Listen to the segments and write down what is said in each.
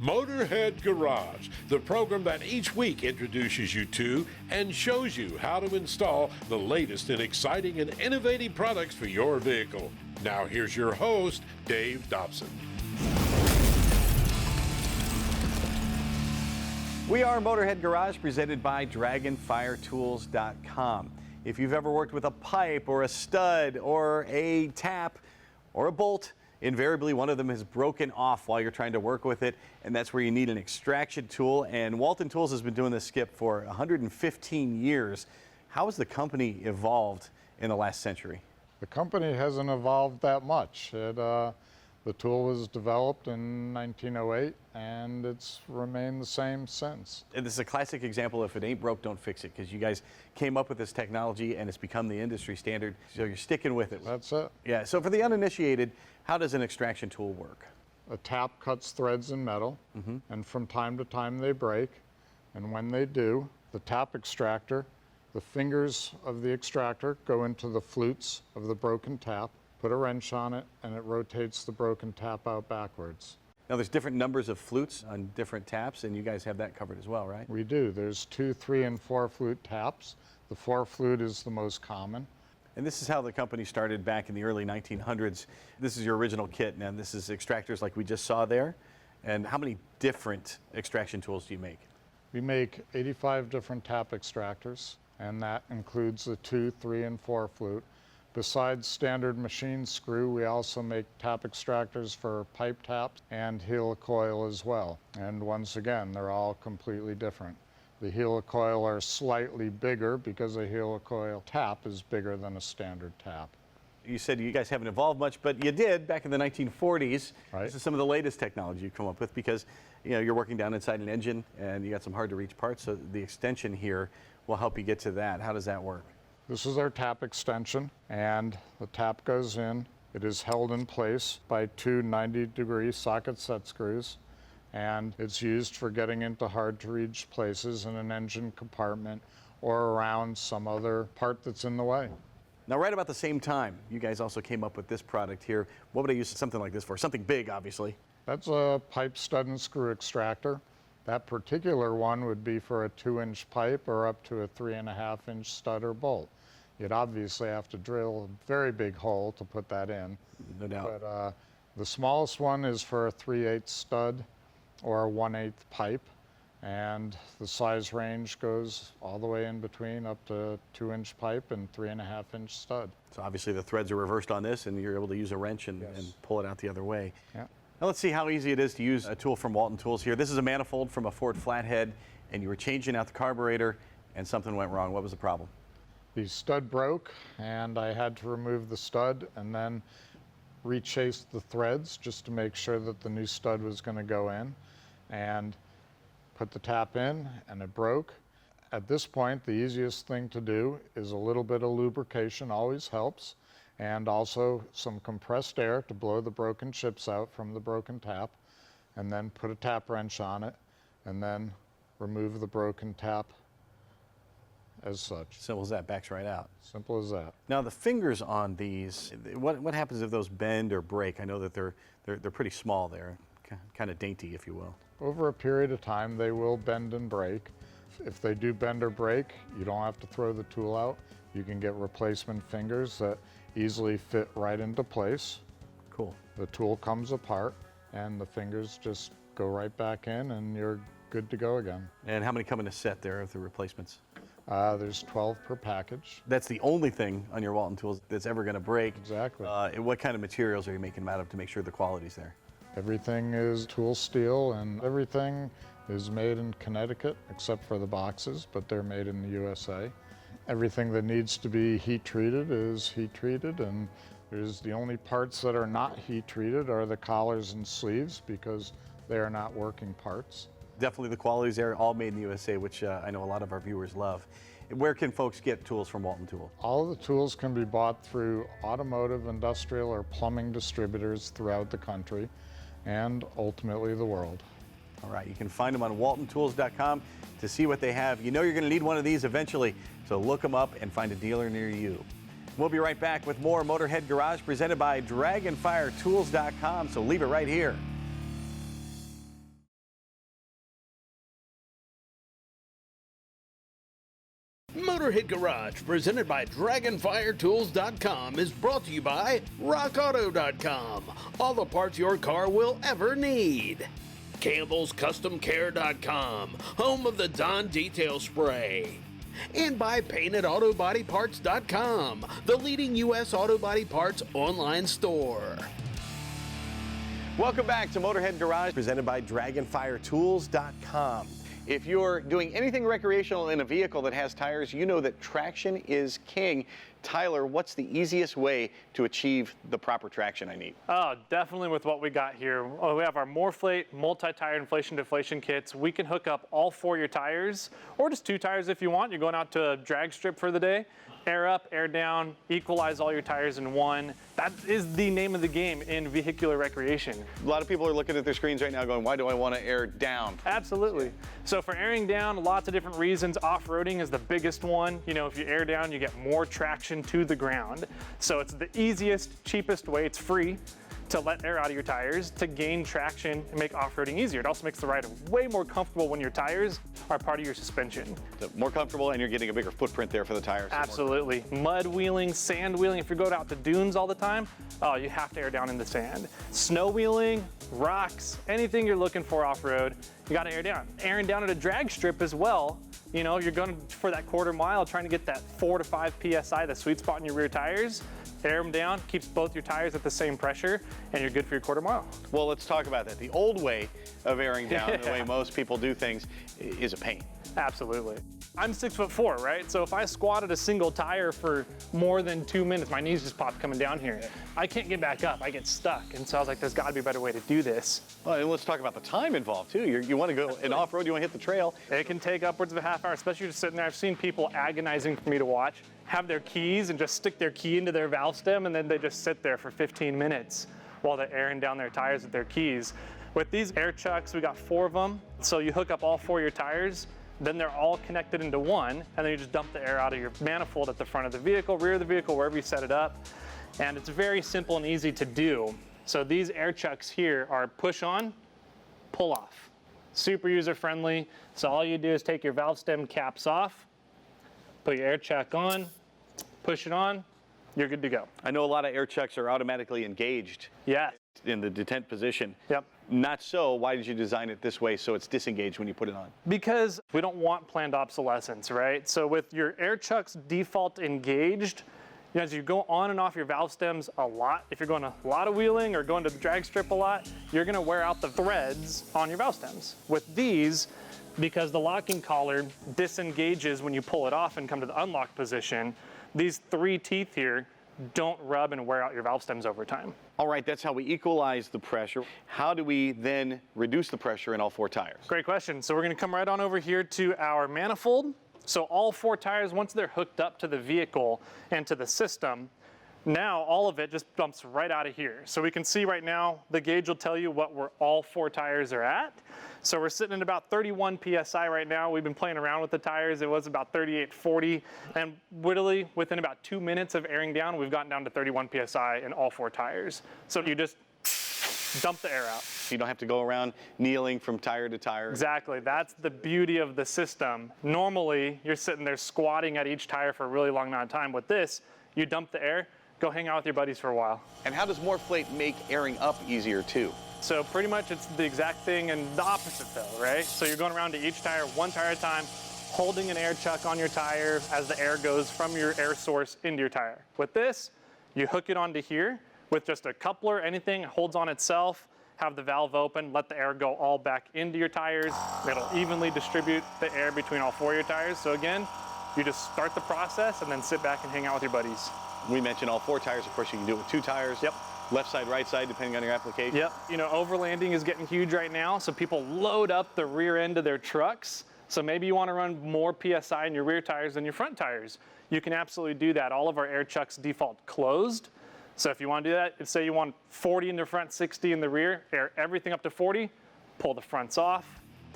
Motorhead Garage, the program that each week introduces you to and shows you how to install the latest in exciting and innovative products for your vehicle. Now here's your host, Dave Dobson. We are Motorhead Garage, presented by DragonFireTools.com. If you've ever worked with a pipe or a stud or a tap or a bolt, invariably one of them has broken off while you're trying to work with it, and that's where you need an extraction tool. And Walton Tools has been doing this, Skip, for 115 years. How has the company evolved in the last century? The company hasn't evolved that much. The tool was developed in 1908, and it's remained the same since. And this is a classic example of if it ain't broke, don't fix it, because you guys came up with this technology and it's become the industry standard, so you're sticking with it. That's it. Yeah, so for the uninitiated, how does an extraction tool work? A tap cuts threads in metal, and from time to time they break. And when they do, the tap extractor, the fingers of the extractor go into the flutes of the broken tap, put a wrench on it, and it rotates the broken tap out backwards. Now there's different numbers of flutes on different taps, and you guys have that covered as well, right? We do. There's 2, 3, and 4 flute taps. The 4 flute is the most common. And this is how the company started back in the early 1900s. This is your original kit, and this is extractors like we just saw there. And how many different extraction tools do you make? We make 85 different tap extractors, and that includes the 2, 3, and 4 flute. Besides standard machine screw, we also make tap extractors for pipe taps and helicoil as well. And once again, they're all completely different. The helicoil are slightly bigger because a helicoil tap is bigger than a standard tap. You said you guys haven't evolved much, but you did back in the 1940s. Right. This is some of the latest technology you've come up with, because you're working down inside an engine and you got some hard to reach parts, so the extension here will help you get to that. How does that work? This is our tap extension, and the tap goes in. It is held in place by 2 90-degree socket set screws, and it's used for getting into hard-to-reach places in an engine compartment or around some other part that's in the way. Now, right about the same time, you guys also came up with this product here. What would I use something like this for? Something big, obviously. That's a pipe stud and screw extractor. That particular one would be for a 2-inch pipe or up to a 3.5-inch stud or bolt. You'd obviously have to drill a very big hole to put that in. No doubt. But the smallest one is for a 3/8 stud or a 1/8 pipe, and the size range goes all the way in between up to 2-inch pipe and 3.5-inch stud. So obviously the threads are reversed on this, and you're able to use a wrench and pull it out the other way. Yeah. Now let's see how easy it is to use a tool from Walton Tools here. This is a manifold from a Ford Flathead, and you were changing out the carburetor and something went wrong. What was the problem? The stud broke, and I had to remove the stud and then rechase the threads just to make sure that the new stud was going to go in, and put the tap in, and it broke. At this point, the easiest thing to do is a little bit of lubrication always helps, and also some compressed air to blow the broken chips out from the broken tap, and then put a tap wrench on it, and then remove the broken tap as such. Simple as that, backs right out. Simple as that. Now the fingers on these, what happens if those bend or break? I know that they're pretty small there, kind of dainty, if you will. Over a period of time, they will bend and break. If they do bend or break, you don't have to throw the tool out. You can get replacement fingers that easily fit right into place. Cool. The tool comes apart, and the fingers just go right back in, and you're good to go again. And how many come in a set there of the replacements? There's 12 per package. That's the only thing on your Walton Tools that's ever going to break. Exactly. What kind of materials are you making them out of to make sure the quality's there? Everything is tool steel, and everything is made in Connecticut except for the boxes, but they're made in the USA. Everything that needs to be heat treated is heat treated, and there's the only parts that are not heat treated are the collars and sleeves, because they are not working parts. Definitely the qualities there, all made in the USA, which I know a lot of our viewers love. Where can folks get tools from Walton Tool? All of the tools can be bought through automotive, industrial, or plumbing distributors throughout the country, and ultimately the world. All right, you can find them on WaltonTools.com to see what they have. You know you're going to need one of these eventually, so look them up and find a dealer near you. We'll be right back with more Motorhead Garage presented by DragonFireTools.com, so leave it right here. Motorhead Garage, presented by DragonFireTools.com, is brought to you by RockAuto.com. All the parts your car will ever need. CampbellsCustomCare.com, home of the Dawn Detail Spray. And by PaintedAutoBodyParts.com, the leading U.S. auto body parts online store. Welcome back to Motorhead Garage, presented by DragonFireTools.com. If you're doing anything recreational in a vehicle that has tires, you know that traction is king. Tyler, what's the easiest way to achieve the proper traction I need? Oh, definitely with what we got here. We have our Morflate multi-tire inflation-deflation kits. We can hook up all 4 of your tires, or just 2 tires if you want. You're going out to a drag strip for the day. Air up, air down, equalize all your tires in one. That is the name of the game in vehicular recreation. A lot of people are looking at their screens right now going, why do I want to air down? Absolutely. So for airing down, lots of different reasons. Off-roading is the biggest one. You know, if you air down, you get more traction to the ground. So it's the easiest, cheapest way. It's free to let air out of your tires to gain traction and make off-roading easier. It also makes the ride way more comfortable when your tires are part of your suspension. So more comfortable, and you're getting a bigger footprint there for the tires. Absolutely. Mud wheeling, sand wheeling. If you're going out to dunes all the time, oh, you have to air down in the sand. Snow wheeling, rocks, anything you're looking for off-road, you gotta air down. Airing down at a drag strip as well. You know, you're going for that quarter mile, trying to get that 4 to 5 PSI, the sweet spot in your rear tires. Air them down, keeps both your tires at the same pressure, and you're good for your quarter mile. Well, let's talk about that. The old way of airing down, the way most people do things, is a pain. Absolutely. I'm 6'4", right? So if I squatted a single tire for more than 2 minutes, my knees just popped coming down here. I can't get back up, I get stuck. And so I was like, there's gotta be a better way to do this. Well, and let's talk about the time involved too. You want to go in off-road, you want to hit the trail. It can take upwards of a half hour, especially just sitting there. I've seen people agonizing for me to watch, have their keys and just stick their key into their valve stem, and then they just sit there for 15 minutes while they're airing down their tires with their keys. With these air chucks, we got 4 of them. So you hook up all 4 of your tires, then they're all connected into one, and then you just dump the air out of your manifold at the front of the vehicle, rear of the vehicle, wherever you set it up. And it's very simple and easy to do. So these air chucks here are push on, pull off. Super user friendly. So all you do is take your valve stem caps off, put your air chuck on, push it on, you're good to go. I know a lot of air chucks are automatically engaged Yeah. in the detent position. Yep. Not so. Why did you design it this way so it's disengaged when you put it on? Because we don't want planned obsolescence, right? So with your air chucks default engaged, you know, as you go on and off your valve stems a lot, if you're going a lot of wheeling or going to the drag strip a lot, you're gonna wear out the threads on your valve stems. With these, because the locking collar disengages when you pull it off and come to the unlock position, these 3 teeth here don't rub and wear out your valve stems over time. All right, that's how we equalize the pressure. How do we then reduce the pressure in all 4 tires? Great question. So we're gonna come right on over here to our manifold. So all 4 tires, once they're hooked up to the vehicle and to the system, now all of it just dumps right out of here. So we can see right now, the gauge will tell you what all 4 tires are at. So we're sitting at about 31 PSI right now. We've been playing around with the tires. It was about 38, 40. And literally within about 2 minutes of airing down, we've gotten down to 31 PSI in all 4 tires. So you just dump the air out. You don't have to go around kneeling from tire to tire. Exactly, that's the beauty of the system. Normally, you're sitting there squatting at each tire for a really long amount of time. With this, you dump the air, go hang out with your buddies for a while. And how does Morflate make airing up easier too? So pretty much it's the exact thing and the opposite though, right? So you're going around to each tire, 1 tire at a time, holding an air chuck on your tire as the air goes from your air source into your tire. With this, you hook it onto here with just a coupler, anything, it holds on itself, have the valve open, let the air go all back into your tires. It'll evenly distribute the air between all 4 of your tires. So again, you just start the process and then sit back and hang out with your buddies. We mentioned all 4 tires. Of course, you can do it with 2 tires. Yep. Left side, right side, depending on your application. Yep. You know, overlanding is getting huge right now, so people load up the rear end of their trucks. So maybe you want to run more PSI in your rear tires than your front tires. You can absolutely do that. All of our air chucks default closed. So if you want to do that, say you want 40 in the front, 60 in the rear, air everything up to 40, pull the fronts off,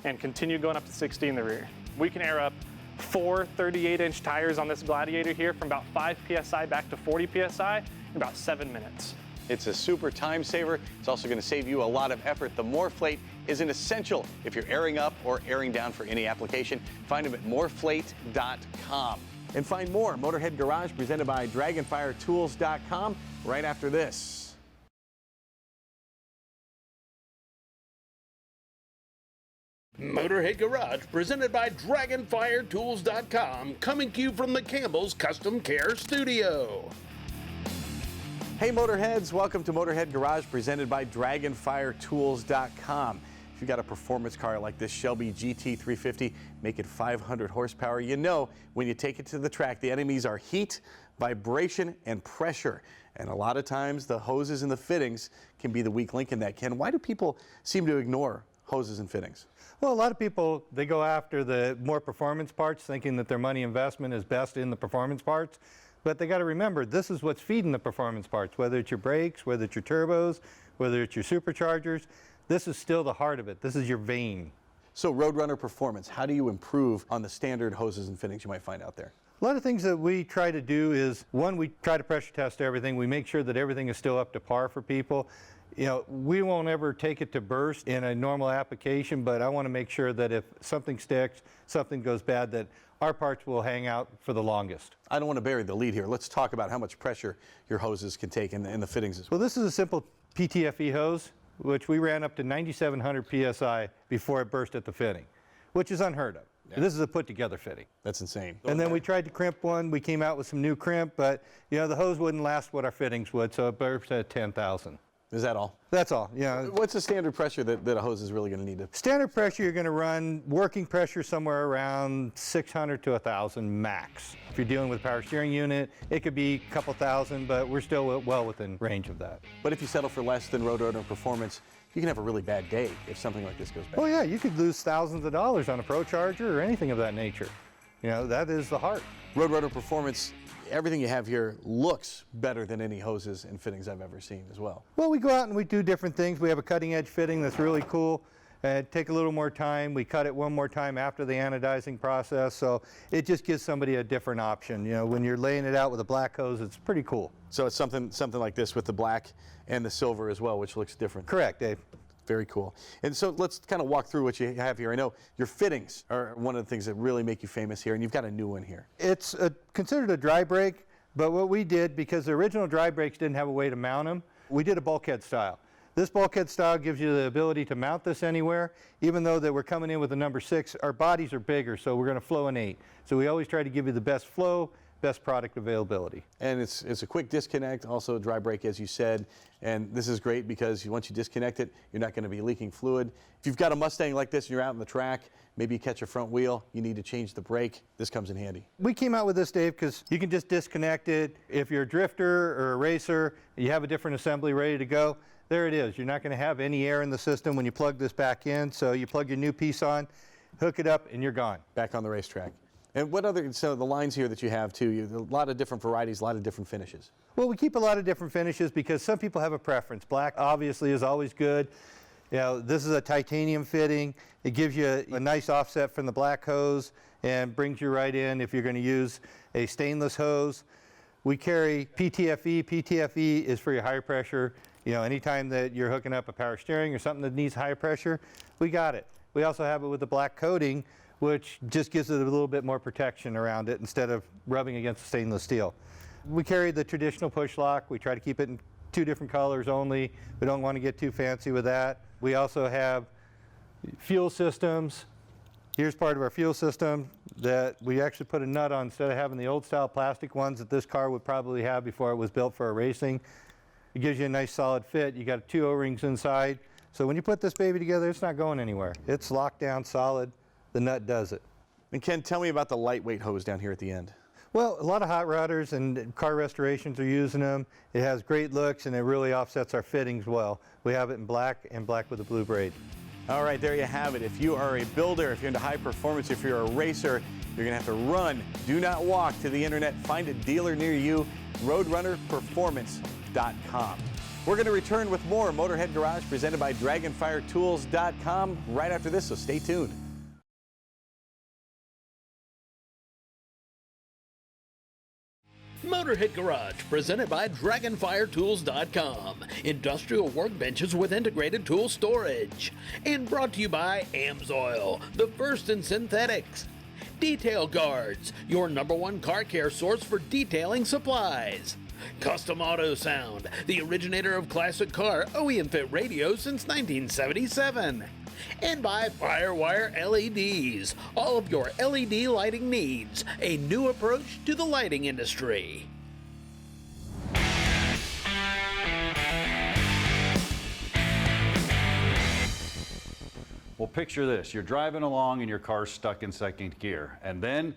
and continue going up to 60 in the rear. We can air up 4 38-inch tires on this Gladiator here from about 5 PSI back to 40 PSI in about 7 minutes. It's a super time saver. It's also going to save you a lot of effort. The Moreflate is an essential if you're airing up or airing down for any application. Find them at moreflate.com. And find more Motorhead Garage presented by DragonFireTools.com right after this. Motorhead Garage, presented by DragonFireTools.com, coming to you from the Campbell's Custom Care Studio. Hey Motorheads, welcome to Motorhead Garage presented by DragonFireTools.com. If you got a performance car like this Shelby GT350, make it 500 horsepower, you know when you take it to the track, the enemies are heat, vibration, and pressure. And a lot of times the hoses and the fittings can be the weak link in that. Ken, why do people seem to ignore hoses and fittings? Well, a lot of people, they go after the more performance parts, thinking that their money investment is best in the performance parts. But they got to remember, this is what's feeding the performance parts, whether it's your brakes, whether it's your turbos, whether it's your superchargers. This is still the heart of it. This is your vein. So Roadrunner Performance, how do you improve on the standard hoses and fittings you might find out there? A lot of things that we try to do is, one, we try to pressure test everything. We make sure that everything is still up to par for people. You know, we won't ever take it to burst in a normal application, but I want to make sure that if something sticks, something goes bad, that our parts will hang out for the longest. I don't want to bury the lead here. Let's talk about how much pressure your hoses can take and the fittings as well. Well, this is a simple PTFE hose, which we ran up to 9,700 PSI before it burst at the fitting, which is unheard of. Yeah. This is a put-together fitting. That's insane. And then we tried to crimp one. We came out with some new crimp, but you know the hose wouldn't last what our fittings would, so it burst at 10,000. Is that all? That's all, yeah. What's the standard pressure that a hose is really going to need to? Standard pressure, you're going to run working pressure somewhere around 600 to 1,000 max. If you're dealing with a power steering unit, it could be a couple thousand, but we're still well within range of that. But if you settle for less than Roadrunner Performance, you can have a really bad day if something like this goes bad. Oh yeah, you could lose thousands of dollars on a Pro Charger or anything of that nature. You know, that is the heart. Roadrunner Performance, everything you have here looks better than any hoses and fittings I've ever seen as well. Well, we go out and we do different things. We have a cutting edge fitting that's really cool. Take a little more time. We cut it one more time after the anodizing process, so it just gives somebody a different option. You know, when you're laying it out with a black hose, it's pretty cool. So it's something like this with the black and the silver as well, which looks different. Correct, Dave. Very cool. And so let's kind of walk through what you have here. I know your fittings are one of the things that really make you famous here, and you've got a new one here. It's considered a dry brake, but what we did, because the original dry brakes didn't have a way to mount them, we did a bulkhead style. This bulkhead style gives you the ability to mount this anywhere. Even though that we're coming in with a number 6, our bodies are bigger, so we're going to flow an 8. So we always try to give you the best flow, best product availability. And it's a quick disconnect, also a dry brake as you said, and this is great because once you disconnect it, you're not going to be leaking fluid. If you've got a Mustang like this and you're out on the track, maybe you catch a front wheel, you need to change the brake, this comes in handy. We came out with this, Dave, because you can just disconnect it. If you're a drifter or a racer, you have a different assembly ready to go, there it is. You're not going to have any air in the system when you plug this back in, so you plug your new piece on, hook it up, and you're gone. Back on the racetrack. And what other, so the lines here that you have too, a lot of different varieties, a lot of different finishes. Well, we keep a lot of different finishes because some people have a preference. Black obviously is always good. You know, this is a titanium fitting. It gives you a nice offset from the black hose and brings you right in if you're going to use a stainless hose. We carry PTFE. PTFE is for your high pressure. You know, anytime that you're hooking up a power steering or something that needs high pressure, we got it. We also have it with the black coating, which just gives it a little bit more protection around it instead of rubbing against the stainless steel. We carry the traditional push lock. We try to keep it in 2 different colors only. We don't want to get too fancy with that. We also have fuel systems. Here's part of our fuel system that we actually put a nut on instead of having the old style plastic ones that this car would probably have before it was built for a racing. It gives you a nice solid fit. You got 2 O-rings inside. So when you put this baby together, it's not going anywhere. It's locked down solid. The nut does it. And Ken, tell me about the lightweight hose down here at the end. Well, a lot of hot rodders and car restorations are using them. It has great looks and it really offsets our fittings well. We have it in black and black with a blue braid. All right, there you have it. If you are a builder, if you're into high performance, if you're a racer, you're going to have to run, do not walk to the internet. Find a dealer near you, roadrunnerperformance.com. We're going to return with more Motorhead Garage presented by DragonFireTools.com right after this, so stay tuned. Motorhead Garage, presented by DragonFireTools.com. Industrial workbenches with integrated tool storage. And brought to you by AMSOIL, the first in synthetics. Detail Guards, your #1 car care source for detailing supplies. Custom Auto Sound, the originator of classic car OEM fit radios since 1977. And by Firewire LEDs, all of your LED lighting needs, a new approach to the lighting industry. Well, picture this. You're driving along and your car's stuck in second gear, and then,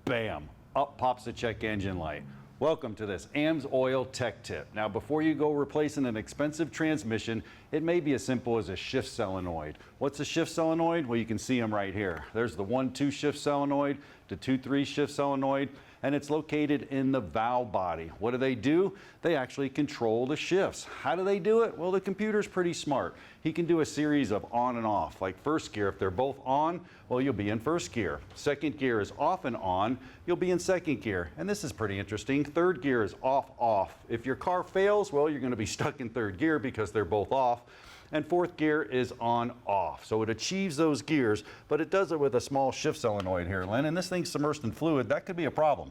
bam, up pops the check engine light. Welcome to this AMSOIL Tech Tip. Now, before you go replacing an expensive transmission, it may be as simple as a shift solenoid. What's a shift solenoid? Well, you can see them right here. There's the 1-2 shift solenoid, the 2-3 shift solenoid, and it's located in the valve body. What do? They actually control the shifts. How do they do it? Well, the computer's pretty smart. He can do a series of on and off, like first gear. If they're both on, well, you'll be in first gear. Second gear is off and on, you'll be in second gear. And this is pretty interesting. Third gear is off, off. If your car fails, well, you're gonna be stuck in third gear because they're both off. And fourth gear is on, off. So it achieves those gears, but it does it with a small shift solenoid here, Len, and this thing's submersed in fluid. That could be a problem.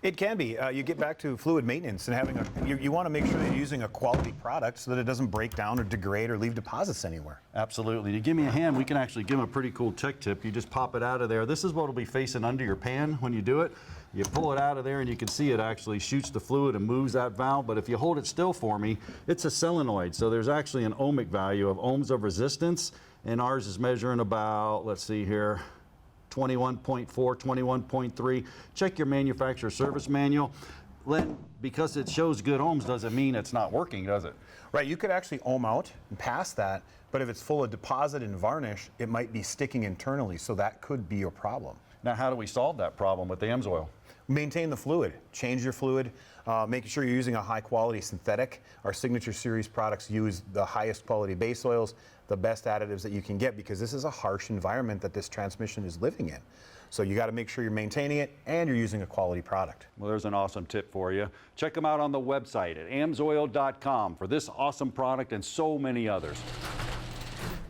It can be. You get back to fluid maintenance and having you want to make sure that you're using a quality product so that it doesn't break down or degrade or leave deposits anywhere. Absolutely. To give me a hand, we can actually give them a pretty cool tech tip. You just pop it out of there. This is what will be facing under your pan when you do it. You pull it out of there and you can see it actually shoots the fluid and moves that valve. But if you hold it still for me, it's a solenoid. So there's actually an ohmic value of ohms of resistance. And ours is measuring about, let's see here, 21.4, 21.3. Check your manufacturer service manual. Len, because it shows good ohms doesn't mean it's not working, does it? Right, you could actually ohm out and pass that, but if it's full of deposit and varnish, it might be sticking internally, so that could be your problem. Now, how do we solve that problem with the AMSOIL? Maintain the fluid, change your fluid, making sure you're using a high quality synthetic. Our Signature Series products use the highest quality base oils, the best additives that you can get, because this is a harsh environment that this transmission is living in. So you got to make sure you're maintaining it and you're using a quality product. Well, there's an awesome tip for you. Check them out on the website at amsoil.com for this awesome product and so many others.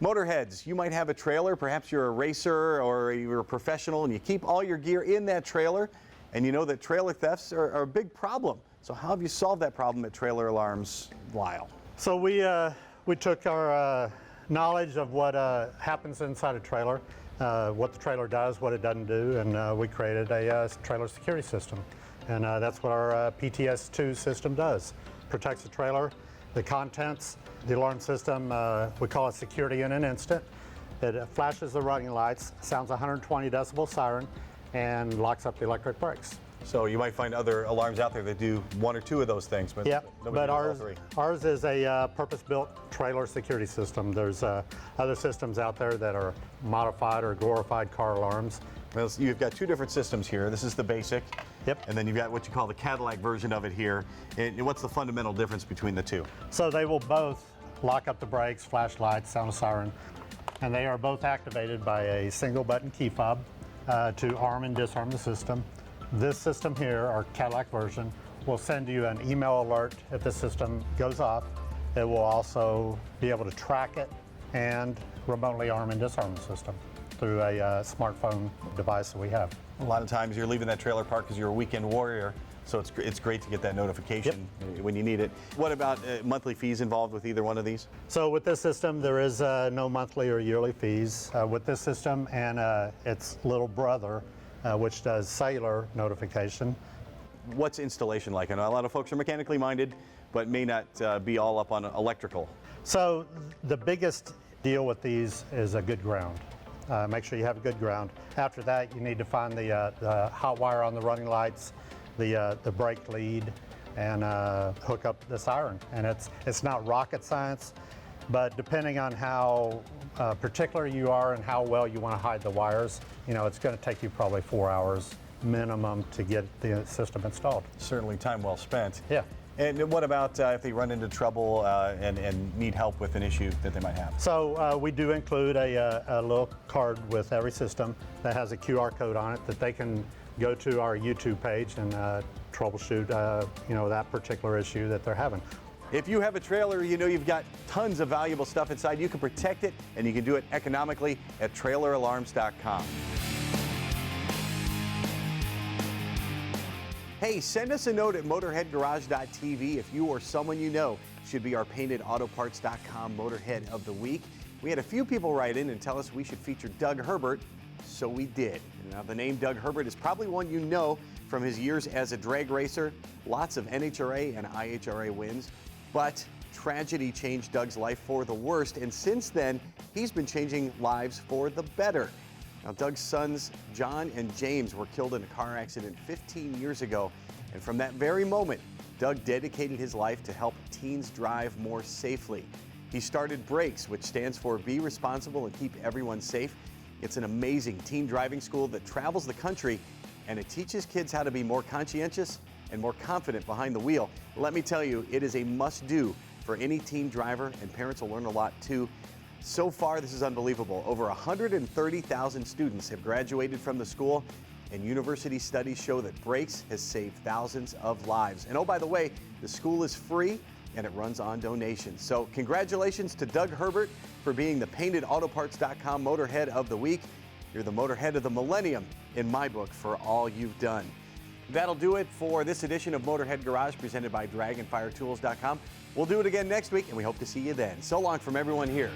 Motorheads, you might have a trailer, perhaps you're a racer or you're a professional and you keep all your gear in that trailer, and you know that trailer thefts are a big problem. So how have you solved that problem at Trailer Alarms, Lyle? So we took our knowledge of what happens inside a trailer, what the trailer does, what it doesn't do, and we created a trailer security system. And that's what our PTS2 system does. Protects the trailer, the contents, the alarm system, we call it security in an instant. It flashes the running lights, sounds 120 decibel siren, and locks up the electric brakes. So you might find other alarms out there that do one or two of those things, but yeah, nobody but does all three. ours is a purpose-built trailer security system. There's other systems out there that are modified or glorified car alarms. Well, you've got two different systems here. This is the basic. Yep. And then you've got what you call the Cadillac version of it here. And what's the fundamental difference between the two? So they will both lock up the brakes, flashlights, sound a siren, and they are both activated by a single button key fob to arm and disarm the system. This system here, our Cadillac version, will send you an email alert if the system goes off. It will also be able to track it and remotely arm and disarm the system through a smartphone device that we have. A lot of times you're leaving that trailer park because you're a weekend warrior, so it's great to get that notification when you need it. What about monthly fees involved with either one of these? So with this system, there is no monthly or yearly fees. With this system and its little brother, which does cellular notification. What's installation like? I know a lot of folks are mechanically minded, but may not be all up on electrical. So the biggest deal with these is a good ground. Make sure you have a good ground. After that, you need to find the hot wire on the running lights, the brake lead, and hook up the siren. And it's not rocket science, but depending on how particular you are and how well you want to hide the wires, you know, it's going to take you probably 4 hours minimum to get the system installed. Certainly time well spent. Yeah. And what about if they run into trouble and need help with an issue that they might have? So we do include a little card with every system that has a QR code on it that they can go to our YouTube page and troubleshoot, that particular issue that they're having. If you have a trailer, you know you've got tons of valuable stuff inside. You can protect it, and you can do it economically at traileralarms.com. Hey, send us a note at motorheadgarage.tv if you or someone you know should be our paintedautoparts.com Motorhead of the Week. We had a few people write in and tell us we should feature Doug Herbert, so we did. Now, the name Doug Herbert is probably one you know from his years as a drag racer, lots of NHRA and IHRA wins, but tragedy changed Doug's life for the worst, and since then, he's been changing lives for the better. Now, Doug's sons, John and James, were killed in a car accident 15 years ago, and from that very moment, Doug dedicated his life to help teens drive more safely. He started Brakes, which stands for Be Responsible and Keep Everyone Safe. It's an amazing teen driving school that travels the country, and it teaches kids how to be more conscientious and more confident behind the wheel. Let me tell you, it is a must-do for any teen driver, and parents will learn a lot too. So far, this is unbelievable. Over 130,000 students have graduated from the school, and university studies show that Brakes has saved thousands of lives. And oh, by the way, the school is free and it runs on donations. So congratulations to Doug Herbert for being the paintedautoparts.com Motorhead of the Week. You're the Motorhead of the Millennium in my book for all you've done. That'll do it for this edition of Motorhead Garage presented by DragonFireTools.com. We'll do it again next week, and we hope to see you then. So long from everyone here